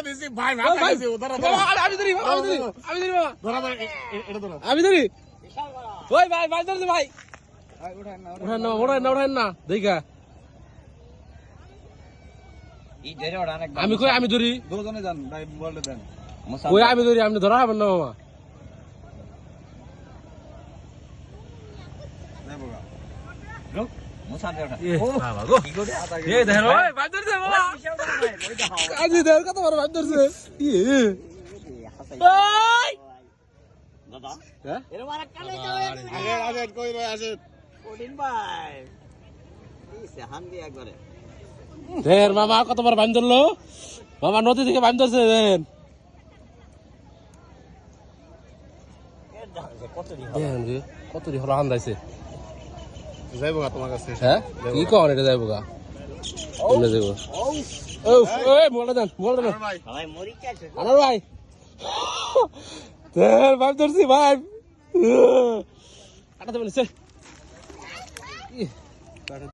দিছি ভাই ভাই দিছি ধরো আমি ধরি ধরো এটা ধরো আমি ধরি ওই ভাই ভাই ধরছে ভাই ওঠান না দেখা আমি কই আমি ধরি দুজনে যান ভাই বললে দেন কই আমি ধরি আপনি ধরা হবেন না মামা কত বড় ভাই ধরছে আগে কই ভাই আসে দেন মামা কত বড় ভাই ধরলো মামা নদী থেকে ভাই ধরছে দেন কত দি হলো আন্দাইছে যাইবো তোমার কাছে হ্যাঁ কি কন এটা যাইবো গা বলে যাইবো ও ওই মোড়া দেন ভাই আনার ভাই দেন ভাই ধরছি ভাই কাটাতে বলেছে